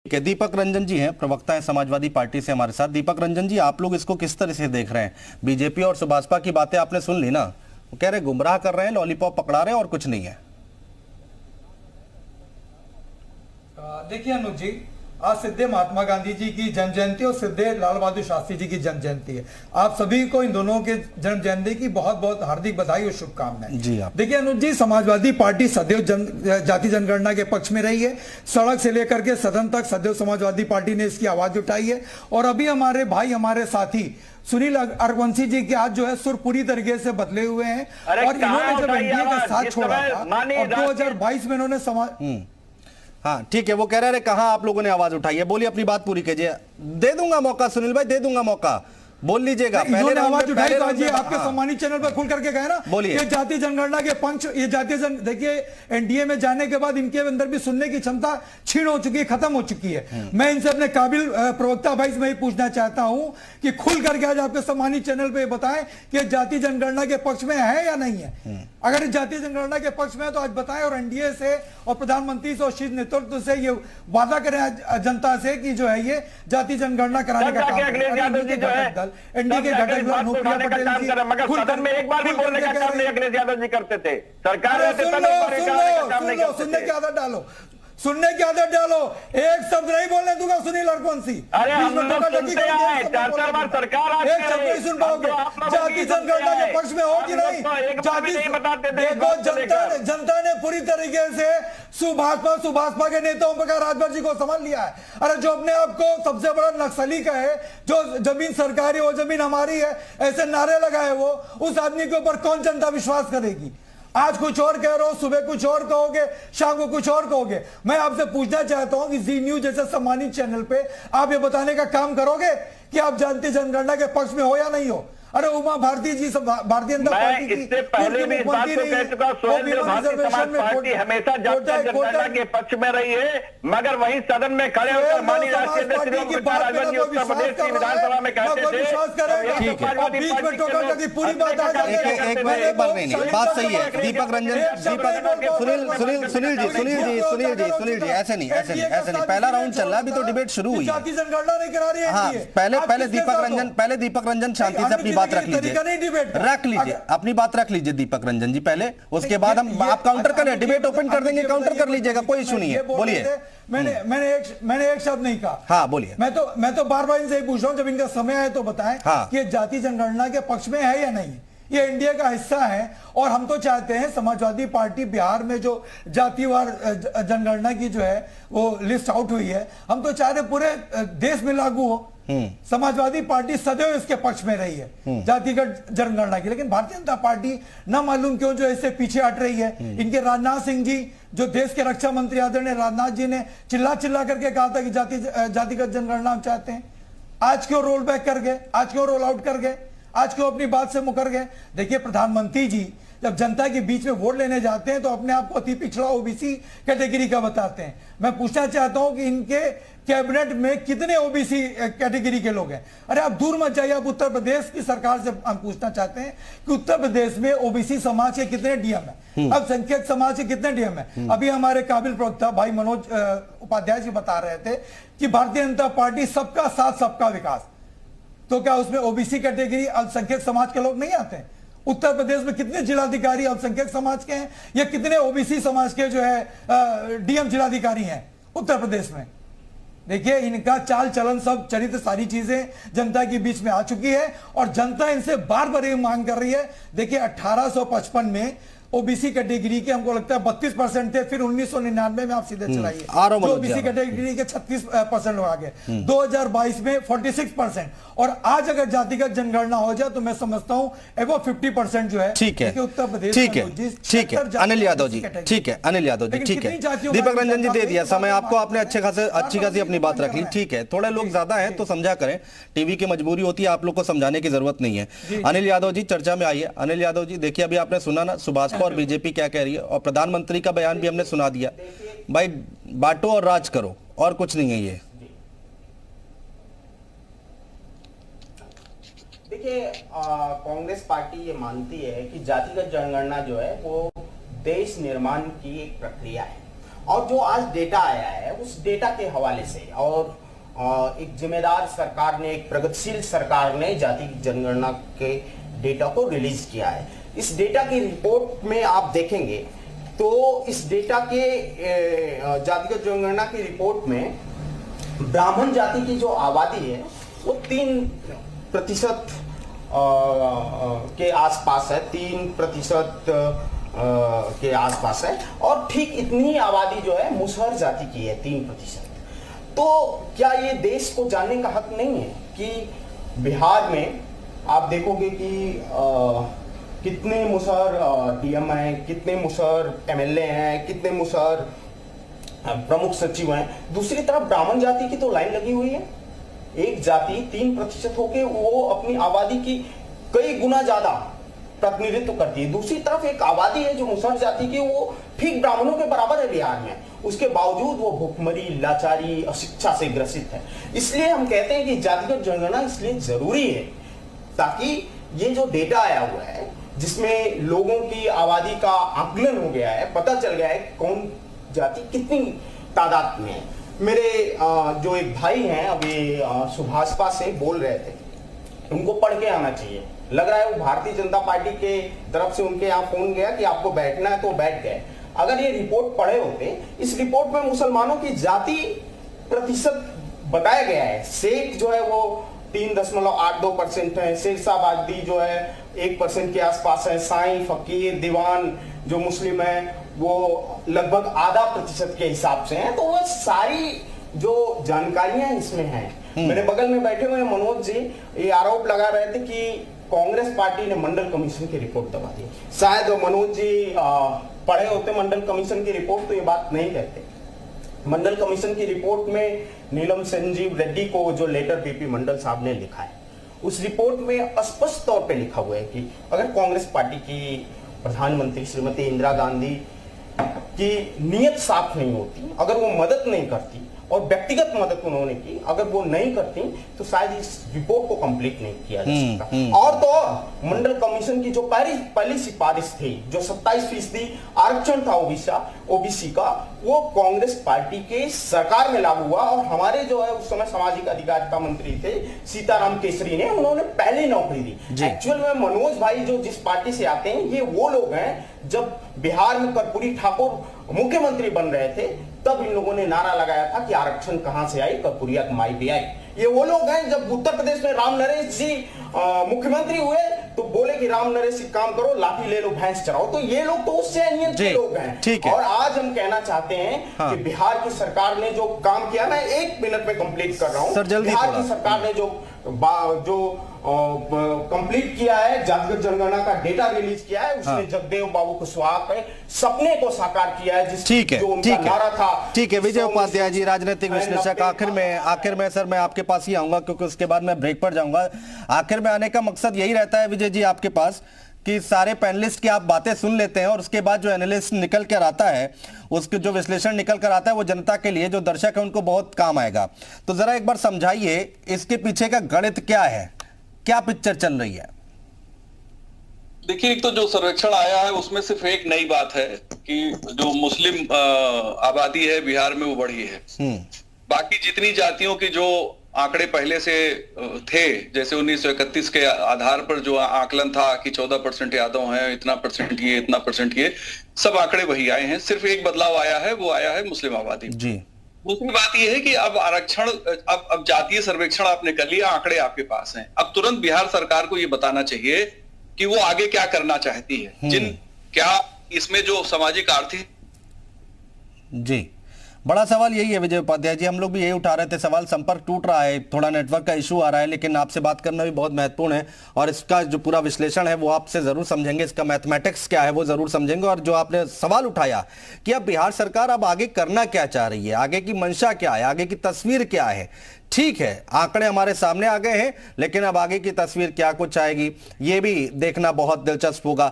कि दीपक रंजन जी हैं, प्रवक्ता हैं समाजवादी पार्टी से हमारे साथ। दीपक रंजन जी, आप लोग इसको किस तरह से देख रहे हैं? बीजेपी और सुभाषपा की बातें आपने सुन ली ना, वो कह रहे गुमराह कर रहे हैं, लॉलीपॉप पकड़ा रहे हैं और कुछ नहीं है। देखिए अनुज जी, आज सिद्धे महात्मा गांधी जी की जन्म जयंती और सिद्धे लाल बहादुर शास्त्री जी की जन्म जयंती है। आप सभी को इन दोनों के जन्म जयंती की बहुत बहुत हार्दिक बधाई और शुभकामनाएं। जी आप देखिए अनुज जी, समाजवादी पार्टी सदैव जाति जनगणना के पक्ष में रही है। सड़क से लेकर के सदन तक सदैव समाजवादी पार्टी ने इसकी आवाज उठाई है। और अभी हमारे भाई, हमारे साथी सुनील अरवंशी जी के आज जो है सुर पूरी तरीके से बदले हुए हैं। और इन्होंने जब एनडीए का साथ छोड़ा था और 2022 में इन्होंने हाँ ठीक है, वो कह रहे हैं कहाँ आप लोगों ने आवाज उठाई है, बोलिए अपनी बात पूरी कीजिए। दे दूंगा मौका सुनील भाई, दे दूंगा मौका, बोल लीजिएगा। पहले आवाज उठाई तो आज आपके सम्मानित चैनल पर खुल करके गए ना, बोलिए। ये जातीय जनगणना के पंच, ये जातीय देखिए एनडीए में जाने के बाद इनके अंदर भी सुनने की क्षमता छीन हो चुकी है, खत्म हो चुकी है। मैं इनसे अपने काबिल प्रवक्ता भाई से मैं पूछना चाहता हूं कि खुल करके आज आपके सम्मानित चैनल पे बताएं कि जातीय जनगणना के पक्ष में है या नहीं है। अगर जातीय जनगणना के पक्ष में है तो आज बताएं, और एनडीए से और प्रधानमंत्री से और शीर्ष नेतृत्व से ये वादा करें जनता से कि जो है ये जातीय जनगणना कराने का काम एनडीए के घटक दल अनुप्रिया पटेल जी मगर सदन में एक बार भी बोलने का काम नहीं अखिलेश यादव जी करते थे। सरकार सुनने की आदत डालो, सुनने की आदत डालो, एक शब्द नहीं बोलने दूंगा सुनील अरवंशी। अरे हम लोग सुनते हैं, 4-4 बार सरकार एक शब्द नहीं सुन पाओगे। जाति जनगणना के पक्ष में हो कि नहीं? जाति देखो, जनता ने पूरी तरीके से सुभाषपा के नेताओं पर राजभर जी को समझ लिया है। अरे जो अपने आप को सबसे बड़ा नक्सली कहे, जो जमीन सरकारी वो जमीन हमारी है ऐसे नारे लगाए, वो उस आदमी के ऊपर कौन जनता विश्वास करेगी? आज कुछ और कह रहे हो, सुबह कुछ और कहोगे, शाम को कुछ और कहोगे। मैं आपसे पूछना चाहता हूं कि जी न्यूज जैसे सम्मानित चैनल पे आप ये बताने का काम करोगे कि आप जातीय जनगणना के पक्ष में हो या नहीं हो? अरे उमा भारती जी, भारतीय जनता पार्टी की इससे पहले भी इस बात को कह चुका, सुरेंद्र भारतीय समाज पार्टी हमेशा जातीय जनगणना के पक्ष में रही है, मगर वही सदन में खड़े होकर माननीय राष्ट्रीय अध्यक्ष राजभर जी उत्तर प्रदेश की विधानसभा में कहते थे। पूरी बात एक बार नहीं, बात सही है। दीपक रंजन, सुनील जी ऐसे नहीं, पहला राउंड चल रहा है, अभी तो डिबेट शुरू हुई है। जातीय जनगणना नहीं करा रही है। हाँ, पहले दीपक रंजन शांति से अपनी बात रख लीजिए, अपनी बात रख लीजिए दीपक रंजन जी पहले, उसके बाद हम आप काउंटर करें, डिबेट ओपन कर देंगे, काउंटर कर लीजिएगा, कोई इशू नहीं है। बोलिए। मैंने एक शब्द नहीं कहा। हाँ बोलिए। मैं तो बार बार इनसे ही पूछ रहा हूं, जब इनका समय है तो बताएं कि जातीय जनगणना के पक्ष में है या नहीं। ये इंडिया का हिस्सा है और हम तो चाहते हैं समाजवादी पार्टी बिहार में जो जातिवार जनगणना की जो है वो लिस्ट आउट हुई है, हम तो चाह रहे पूरे देश में लागू हो। समाजवादी पार्टी सदैव इसके पक्ष में रही है जातिगत जनगणना की, लेकिन भारतीय जनता पार्टी न मालूम क्यों जो इससे पीछे हट रही है। इनके राजनाथ सिंह जी, जो देश के रक्षा मंत्री आदरणीय राजनाथ जी ने चिल्ला करके कहा था कि जातिगत जनगणना हम चाहते हैं, आज क्यों रोल बैक कर गए, आज क्यों रोल आउट कर गए, आज क्यों अपनी बात से मुकर गए? देखिए, प्रधानमंत्री जी जब जनता के बीच में वोट लेने जाते हैं तो अपने आप को अति पिछड़ा ओबीसी कैटेगरी का बताते हैं। मैं पूछना चाहता हूं कि इनके कैबिनेट में कितने ओबीसी कैटेगरी के लोग हैं? अरे आप दूर मत जाइए, आप उत्तर प्रदेश की सरकार से हम पूछना चाहते हैं कि उत्तर प्रदेश में ओबीसी समाज के कितने डीएम है, अल्पसंख्यक समाज के कितने डीएम है? अभी हमारे काबिल प्रवक्ता भाई मनोज उपाध्याय जी बता रहे थे कि भारतीय जनता पार्टी सबका साथ सबका विकास, तो क्या उसमें ओबीसी कैटेगरी अल्पसंख्यक समाज के लोग नहीं आते हैं? उत्तर प्रदेश में कितने जिलाधिकारी अल्पसंख्यक समाज के हैं या कितने ओबीसी समाज के जो है डीएम जिलाधिकारी हैं उत्तर प्रदेश में? देखिए, इनका चाल चलन, सब चरित्र, सारी चीजें जनता के बीच में आ चुकी है और जनता इनसे बार बार ये मांग कर रही है। देखिए, 1855 में ओबीसी कैटेगरी के हमको लगता है 32% थे, फिर 1999 में आप सीधे चलाइए जो ओबीसी कैटेगरी के 36% लोग आ गए, 2022 में 46%, और आज अगर जातिगत जनगणना हो जाए तो मैं समझता हूं एबव 50% जो है। ठीक है, उत्तर प्रदेश, ठीक है अनिल यादव जी, ठीक है अनिल यादव जी, ठीक है दीपक रंजन जी, दे दिया समय आपको, आपने अच्छी खासी अपनी बात रख ली। ठीक है, थोड़े लोग ज्यादा है तो समझा करें, टीवी की मजबूरी होती है, आप लोग को समझाने की जरूरत नहीं है। अनिल यादव जी चर्चा में आइए। अनिल यादव जी, देखिए अभी आपने सुना ना सुभाष और बीजेपी क्या कह रही है, और प्रधानमंत्री का बयान भी हमने सुना दिया, भाई बांटो और राज करो, और कुछ नहीं है ये। देखिए, कांग्रेस पार्टी ये मानती है कि जातिगत जनगणना जो है वो देश निर्माण की एक प्रक्रिया है और जो आज डेटा आया है उस डेटा के हवाले से, और एक जिम्मेदार सरकार ने, एक प्रगतिशील सरकार ने जाति जनगणना के डेटा को रिलीज किया है। इस डेटा की रिपोर्ट में आप देखेंगे तो इस डेटा के जातिगत जनगणना की रिपोर्ट में ब्राह्मण जाति की जो आबादी है वो 3% के आसपास है, 3% के आसपास है, और ठीक इतनी आबादी जो है मुसहर जाति की है, 3%। तो क्या ये देश को जानने का हक नहीं है कि बिहार में आप देखोगे कि कितने मुसहर डीएम हैं, कितने मुसहर एमएलए हैं, कितने मुसहर प्रमुख सचिव हैं। दूसरी तरफ ब्राह्मण जाति की तो लाइन लगी हुई है। एक जाति 3% होके वो अपनी आबादी की कई गुना ज्यादा प्रतिनिधित्व करती है। दूसरी तरफ एक आबादी है जो मुसहर जाति की, वो ठीक ब्राह्मणों के बराबर है बिहार में, उसके बावजूद वो भूखमरी, लाचारी, अशिक्षा से ग्रसित है। इसलिए हम कहते हैं कि जातिगत जनगणना इसलिए जरूरी है ताकि ये जो डेटा आया हुआ है जिसमें लोगों की आबादी का आकलन हो गया है, पता चल गया है कौन जाति कितनी तादाद में है। मेरे जो एक भाई हैं अभी सुभाषपा से बोल रहे थे, उनको पढ़ के आना चाहिए। लग रहा है वो भारतीय जनता पार्टी के तरफ से उनके यहाँ फोन गया कि आपको बैठना है तो बैठ गए। अगर ये रिपोर्ट पढ़े होते, इस रिपोर्ट में मुसलमानों की जाति प्रतिशत बताया गया है। शेख जो है वो 3.82% है, शेरशाहबादी जो है 1% के आसपास है, साईं, फकीर, दीवान जो मुस्लिम है वो लगभग आधा प्रतिशत के हिसाब से हैं। तो वो सारी जो जानकारियां इसमें हैं। मेरे बगल में बैठे हुए मनोज जी ये आरोप लगा रहे थे कि कांग्रेस पार्टी ने मंडल कमीशन की रिपोर्ट दबा दी। शायद मनोज जी पढ़े होते मंडल कमीशन की रिपोर्ट तो ये बात नहीं कहते। मंडल कमीशन की रिपोर्ट में नीलम संजीव रेड्डी को जो लेटर बीपी मंडल साहब ने लिखा है, उस रिपोर्ट में स्पष्ट तौर पे लिखा हुआ है कि अगर कांग्रेस पार्टी की प्रधानमंत्री श्रीमती इंदिरा गांधी की नीयत साफ नहीं होती, अगर वो मदद नहीं करती, और व्यक्तिगत मदद उन्होंने की, अगर वो नहीं करती तो शायद इस रिपोर्ट को कंप्लीट नहीं किया जा सकता। और तो और मंडल कमीशन की जो पहली सिफारिश थी, जो 27% आरक्षण था ओबीसी का, वो कांग्रेस पार्टी के सरकार में लागू हुआ। और हमारे जो है उस समय सामाजिक अधिकारिता मंत्री थे सीताराम केसरी ने, उन्होंने पहली नौकरी दी। एक्चुअल में मनोज भाई जो जिस पार्टी से आते हैं, ये वो लोग हैं जब बिहार में कर्पूरी ठाकुर मुख्यमंत्री बन रहे थे तब इन लोगों ने नारा लगाया था कि आरक्षण कहां से आई, कर्पूरिया कमाई भी आई। ये वो लोग हैं जब उत्तर प्रदेश में राम नरेश जी मुख्यमंत्री हुए तो बोले कि राम नरेश जी काम करो, लाठी ले लो, भैंस चराओ। तो ये लोग तो उससे अनियंत्रित के लोग हैं। और आज हम कहना चाहते हैं कि बिहार की सरकार ने जो काम किया, मैं 1 मिनट में कंप्लीट कर रहा हूं। बिहार की सरकार ने जो कंप्लीट किया है, जातिगत जनगणना का डेटा रिलीज किया है, उसने जगदेव बाबू कुशवाहा के सपने को साकार किया है। जो उनका नारा था। ठीक है विजय उपाध्याय जी, राजनीतिक विश्लेषक। आखिर में सर मैं आपके पास ही आऊंगा क्योंकि उसके बाद मैं ब्रेक पर जाऊंगा। आखिर में आने का मकसद यही रहता है विजय जी आपके पास कि सारे पैनलिस्ट की आप बातें सुन लेते हैं और उसके बाद जो एनालिस्ट निकल कर आता है, उसके जो विश्लेषण निकल कर आता है वो जनता के लिए, जो दर्शक है उनको बहुत काम आएगा। तो जरा एक बार समझाइए इसके पीछे का गणित क्या है, क्या पिक्चर चल रही है? देखिए, एक तो जो सर्वेक्षण आया है उसमें सिर्फ एक नई बात है कि जो मुस्लिम आबादी है बिहार में वो बढ़ी है। बाकी जितनी जातियों की जो आंकड़े पहले से थे, जैसे 1931 के आधार पर जो आकलन था कि 14% यादव हैं, इतना परसेंट ये, इतना परसेंट ये, सब आंकड़े वही आए हैं। सिर्फ एक बदलाव आया है, वो आया है मुस्लिम आबादी जी। दूसरी बात यह है कि अब आरक्षण, अब जातीय सर्वेक्षण आपने कर लिया, आंकड़े आपके पास हैं। अब तुरंत बिहार सरकार को यह बताना चाहिए कि वो आगे क्या करना चाहती है, क्या इसमें जो सामाजिक आर्थिक। जी, बड़ा सवाल यही है विजय उपाध्याय जी, हम लोग भी यही उठा रहे थे सवाल। संपर्क टूट रहा है, थोड़ा नेटवर्क का इशू आ रहा है, लेकिन आपसे बात करना भी बहुत महत्वपूर्ण है और इसका जो पूरा विश्लेषण है वो आपसे जरूर समझेंगे, इसका मैथमेटिक्स क्या है वो जरूर समझेंगे। और जो आपने सवाल उठाया कि अब बिहार सरकार अब आगे करना क्या चाह रही है, आगे की मंशा क्या है, आगे की तस्वीर क्या है। ठीक है, आंकड़े हमारे सामने आ गए हैं, लेकिन अब आगे की तस्वीर क्या कुछ आएगी ये भी देखना बहुत दिलचस्प होगा।